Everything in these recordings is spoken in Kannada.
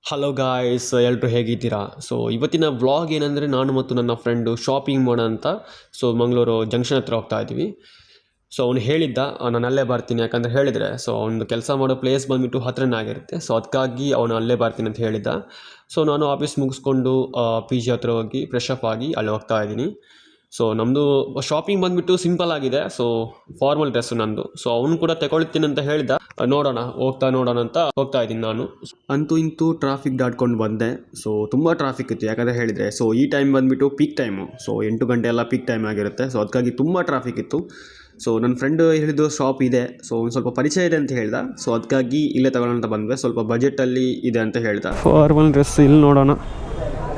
ಹಲೋ ಗಾಯ್ಸ್, ಎಲ್ಲರೂ ಹೇಗಿದ್ದೀರಾ? ಸೊ ಇವತ್ತಿನ ವ್ಲಾಗ್ ಏನಂದರೆ, ನಾನು ಮತ್ತು ನನ್ನ ಫ್ರೆಂಡು ಶಾಪಿಂಗ್ ಮಾಡೋಣ ಅಂತ ಮಂಗಳೂರು ಜಂಕ್ಷನ್ ಹತ್ರ ಹೋಗ್ತಾ ಇದ್ದೀವಿ. ಸೊ ಅವನು ಹೇಳಿದ್ದ ನಾನು ಅಲ್ಲೇ ಬರ್ತೀನಿ, ಯಾಕಂದರೆ ಹೇಳಿದರೆ ಅವನು ಕೆಲಸ ಮಾಡೋ ಪ್ಲೇಸ್ ಬಂದುಬಿಟ್ಟು ಹತ್ರನೇ ಆಗಿರುತ್ತೆ. ಅದಕ್ಕಾಗಿ ಅವನು ಅಲ್ಲೇ ಬರ್ತೀನಿ ಅಂತ ಹೇಳಿದ್ದ. ನಾನು ಆಫೀಸ್ ಮುಗಿಸ್ಕೊಂಡು ಪಿ ಜಿ ಹತ್ರ ಹೋಗಿ ಫ್ರೆಶ್ ಅಪ್ ಆಗಿ ಅಲ್ಲಿ ಹೋಗ್ತಾ ಇದ್ದೀನಿ. ನಮ್ಮದು ಶಾಪಿಂಗ್ ಬಂದುಬಿಟ್ಟು ಸಿಂಪಲ್ ಆಗಿದೆ. ಫಾರ್ಮಲ್ ಡ್ರೆಸ್ಸು ನಂದು. ಅವನು ಕೂಡ ತಗೊಳ್ತೀನಿ ಅಂತ ಹೇಳಿದ. ನೋಡೋಣ ಅಂತ ಹೋಗ್ತಾ ಇದ್ದೀನಿ ನಾನು. ಅಂತೂ ಇಂತೂ ಟ್ರಾಫಿಕ್ ದಾಟ್ಕೊಂಡು ಬಂದೆ. ತುಂಬ ಟ್ರಾಫಿಕ್ ಇತ್ತು, ಯಾಕಂದರೆ ಹೇಳಿದರೆ ಈ ಟೈಮ್ ಬಂದುಬಿಟ್ಟು ಪೀಕ್ ಟೈಮು. 8 ಗಂಟೆ ಎಲ್ಲ ಪೀಕ್ ಟೈಮ್ ಆಗಿರುತ್ತೆ. ಅದಕ್ಕಾಗಿ ತುಂಬ ಟ್ರಾಫಿಕ್ ಇತ್ತು. ನನ್ನ ಫ್ರೆಂಡ್ ಹೇಳಿದ್ದು ಶಾಪ್ ಇದೆ, ಒಂದು ಸ್ವಲ್ಪ ಪರಿಚಯ ಇದೆ ಅಂತ ಹೇಳ್ದ. ಅದಕ್ಕಾಗಿ ಇಲ್ಲೇ ತಗೊಳ್ಳೋಣ ಅಂತ ಬಂದ್ವಿ. ಸ್ವಲ್ಪ ಬಜೆಟಲ್ಲಿ ಇದೆ ಅಂತ ಹೇಳ್ದ. ಫಾರ್ಮಲ್ ಡ್ರೆಸ್ ಇಲ್ಲಿ ನೋಡೋಣ.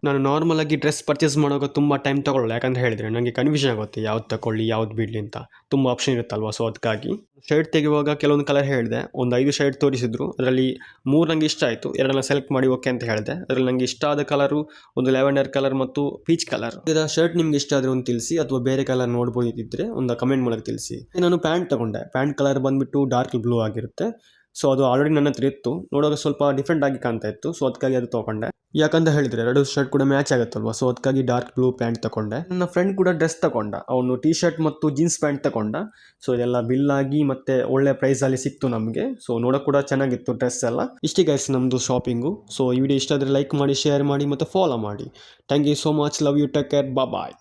ನಾನು ನಾರ್ಮಲಾಗಿ ಡ್ರೆಸ್ ಪರ್ಚೇಸ್ ಮಾಡೋಕೆ ತುಂಬ ಟೈಮ್ ತೊಗೊಳ್ಳಲ್ಲ, ಯಾಕಂತ ಹೇಳಿದರೆ ನನಗೆ ಕನ್ಫ್ಯೂಷನ್ ಆಗುತ್ತೆ ಯಾವ್ದು ತಗೊಳ್ಳಿ ಯಾವ್ದು ಬಿಡಲಿ ಅಂತ. ತುಂಬ ಆಪ್ಷನ್ ಇರುತ್ತಲ್ವ. ಅದಕ್ಕಾಗಿ ಶರ್ಟ್ ತೆಗೆಯುವಾಗ ಕೆಲವೊಂದು ಕಲರ್ ಹೇಳಿದೆ. ಒಂದು 5 ಶರ್ಟ್ ತೋರಿಸಿದ್ರು. ಅದರಲ್ಲಿ 3 ನನಗೆ ಇಷ್ಟ ಆಯಿತು. 2 ಸೆಲೆಕ್ಟ್ ಮಾಡಿ ಓಕೆ ಅಂತ ಹೇಳಿದೆ. ಅದರಲ್ಲಿ ನನಗೆ ಇಷ್ಟ ಆದ ಕಲರು ಒಂದು ಲ್ಯಾವೆಂಡರ್ ಕಲರ್ ಮತ್ತು ಪೀಚ್ ಕಲರ್. ಇದರ ಶರ್ಟ್ ನಿಮ್ಗೆ ಇಷ್ಟ ಆದರೆ ಒಂದು ತಿಳಿಸಿ, ಅಥವಾ ಬೇರೆ ಕಲರ್ ನೋಡ್ಬೋದಿದ್ದರೆ ಒಂದು ಕಮೆಂಟ್ ಮೂಲಕ ತಿಳಿಸಿ. ನಾನು ಪ್ಯಾಂಟ್ ತೊಗೊಂಡೆ. ಪ್ಯಾಂಟ್ ಕಲರ್ ಬಂದುಬಿಟ್ಟು ಡಾರ್ಕ್ ಬ್ಲೂ ಆಗಿರುತ್ತೆ. ಅದು ಆಲ್ರೆಡಿ ನನ್ನ ಹತ್ರ ಇತ್ತು. ನೋಡೋಕೆ ಸ್ವಲ್ಪ ಡಿಫ್ರೆಂಟ್ ಆಗಿ ಕಾಣ್ತಾ ಇತ್ತು. ಅದಕ್ಕಾಗಿ ಅದು ತೊಗೊಂಡೆ. ಯಾಕಂತ ಹೇಳಿದರೆ 2 ಶರ್ಟ್ ಕೂಡ ಮ್ಯಾಚ್ ಆಗುತ್ತಲ್ವ. ಅದಕ್ಕಾಗಿ ಡಾರ್ಕ್ ಬ್ಲೂ ಪ್ಯಾಂಟ್ ತಗೊಂಡೆ. ನನ್ನ ಫ್ರೆಂಡ್ ಕೂಡ ಡ್ರೆಸ್ ತಗೊಂಡ. ಅವನು ಟೀ ಶರ್ಟ್ ಮತ್ತು ಜೀನ್ಸ್ ಪ್ಯಾಂಟ್ ತಗೊಂಡ. ಇದೆಲ್ಲ ಬಿಲ್ ಆಗಿ ಮತ್ತೆ ಒಳ್ಳೆ ಪ್ರೈಸಲ್ಲಿ ಸಿಕ್ತು ನಮಗೆ. ನೋಡೋಕೆ ಕೂಡ ಚೆನ್ನಾಗಿತ್ತು ಡ್ರೆಸ್ ಎಲ್ಲ. ಇಷ್ಟೇ ಗೈಸ್ ನಮ್ಮದು ಶಾಪಿಂಗು. ಈ ವಿಡಿಯೋ ಇಷ್ಟ ಆದರೆ ಲೈಕ್ ಮಾಡಿ, ಶೇರ್ ಮಾಡಿ ಮತ್ತು ಫಾಲೋ ಮಾಡಿ. Thank you so much. Love you. Take care. Bye.